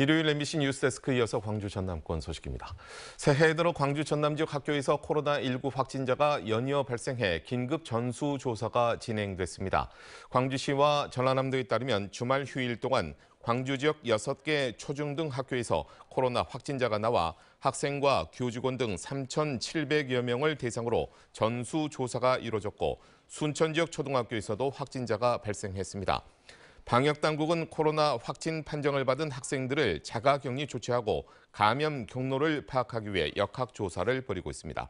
일요일 MBC 뉴스데스크 이어서 광주 전남권 소식입니다. 새해 들어 광주 전남 지역 학교에서 코로나19 확진자가 연이어 발생해 긴급 전수조사가 진행됐습니다. 광주시와 전라남도에 따르면 주말 휴일 동안 광주 지역 6개 초중등 학교에서 코로나 확진자가 나와 학생과 교직원 등 3,700여 명을 대상으로 전수조사가 이루어졌고 순천 지역 초등학교에서도 확진자가 발생했습니다. 방역당국은 코로나 확진 판정을 받은 학생들을 자가격리 조치하고 감염 경로를 파악하기 위해 역학조사를 벌이고 있습니다.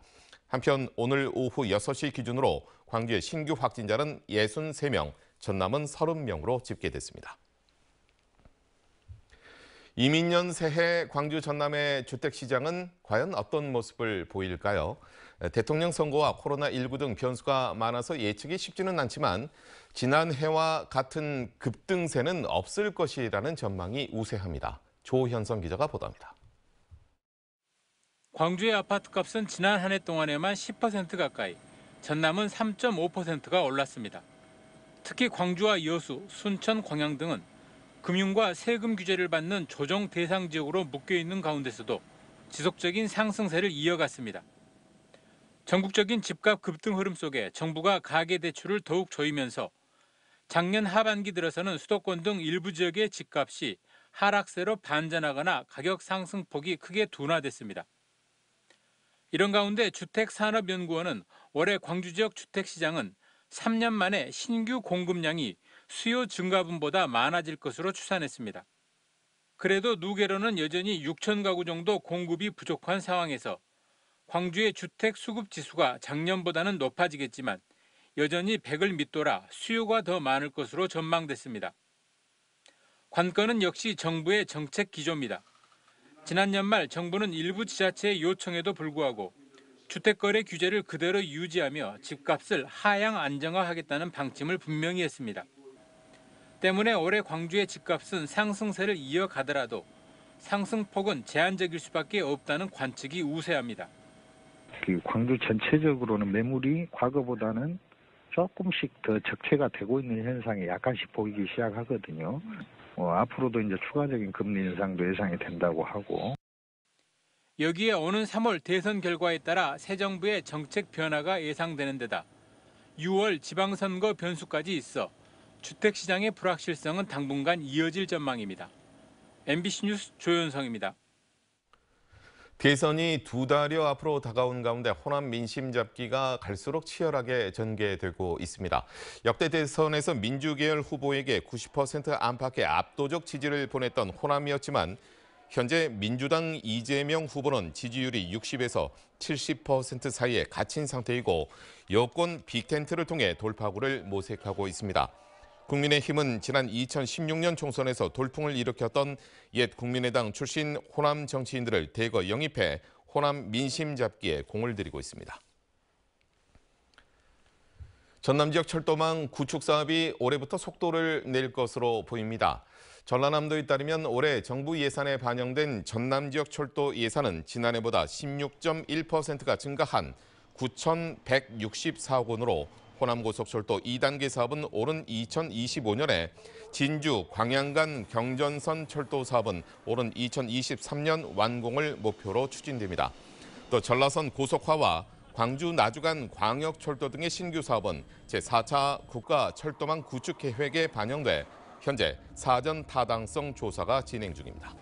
한편 오늘 오후 6시 기준으로 광주의 신규 확진자는 63명, 전남은 30명으로 집계됐습니다. 이민년 새해 광주 전남의 주택시장은 과연 어떤 모습을 보일까요? 대통령 선거와 코로나19 등 변수가 많아서 예측이 쉽지는 않지만 지난해와 같은 급등세는 없을 것이라는 전망이 우세합니다. 조현성 기자가 보도합니다. 광주의 아파트값은 지난 한 해 동안에만 10% 가까이, 전남은 3.5%가 올랐습니다. 특히 광주와 여수, 순천, 광양 등은 금융과 세금 규제를 받는 조정 대상 지역으로 묶여 있는 가운데서도 지속적인 상승세를 이어갔습니다. 전국적인 집값 급등 흐름 속에 정부가 가계대출을 더욱 조이면서 작년 하반기 들어서는 수도권 등 일부 지역의 집값이 하락세로 반전하거나 가격 상승폭이 크게 둔화됐습니다. 이런 가운데 주택산업연구원은 올해 광주 지역 주택시장은 3년 만에 신규 공급량이 수요 증가분보다 많아질 것으로 추산했습니다. 그래도 누계로는 여전히 6천 가구 정도 공급이 부족한 상황에서 광주의 주택 수급 지수가 작년보다는 높아지겠지만 여전히 100을 밑돌아 수요가 더 많을 것으로 전망됐습니다. 관건은 역시 정부의 정책 기조입니다. 지난 연말 정부는 일부 지자체의 요청에도 불구하고 주택거래 규제를 그대로 유지하며 집값을 하향 안정화하겠다는 방침을 분명히 했습니다. 때문에 올해 광주의 집값은 상승세를 이어가더라도 상승폭은 제한적일 수밖에 없다는 관측이 우세합니다. 광주 전체적으로는 매물이 과거보다는 조금씩 더 적체가 되고 있는 현상이 약간씩 보이기 시작하거든요. 앞으로도 이제 추가적인 금리 인상도 예상이 된다고 하고. 여기에 오는 3월 대선 결과에 따라 새 정부의 정책 변화가 예상되는 데다 6월 지방선거 변수까지 있어 주택시장의 불확실성은 당분간 이어질 전망입니다. MBC 뉴스 조현성입니다. 대선이 2달여 앞으로 다가온 가운데 호남 민심 잡기가 갈수록 치열하게 전개되고 있습니다. 역대 대선에서 민주계열 후보에게 90% 안팎의 압도적 지지를 보냈던 호남이었지만 현재 민주당 이재명 후보는 지지율이 60에서 70% 사이에 갇힌 상태이고 여권 빅텐트를 통해 돌파구를 모색하고 있습니다. 국민의힘은 지난 2016년 총선에서 돌풍을 일으켰던 옛 국민의당 출신 호남 정치인들을 대거 영입해 호남 민심 잡기에 공을 들이고 있습니다. 전남 지역 철도망 구축 사업이 올해부터 속도를 낼 것으로 보입니다. 전라남도에 따르면 올해 정부 예산에 반영된 전남 지역 철도 예산은 지난해보다 16.1%가 증가한 9,164억 원으로 호남고속철도 2단계 사업은 오는 2025년에 진주, 광양 간 경전선 철도 사업은 오는 2023년 완공을 목표로 추진됩니다. 또 전라선 고속화와 광주 나주 간 광역철도 등의 신규 사업은 제4차 국가철도망 구축 계획에 반영돼 현재 사전 타당성 조사가 진행 중입니다.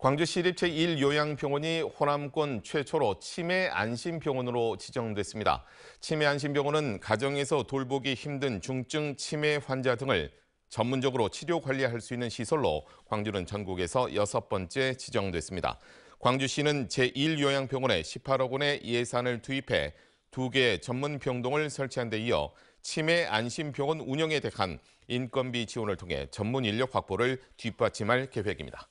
광주시립 제1요양병원이 호남권 최초로 치매 안심병원으로 지정됐습니다. 치매 안심병원은 가정에서 돌보기 힘든 중증 치매 환자 등을 전문적으로 치료 관리할 수 있는 시설로 광주는 전국에서 6번째 지정됐습니다. 광주시는 제1요양병원에 18억 원의 예산을 투입해 2개의 전문 병동을 설치한 데 이어 치매 안심병원 운영에 대한 인건비 지원을 통해 전문 인력 확보를 뒷받침할 계획입니다.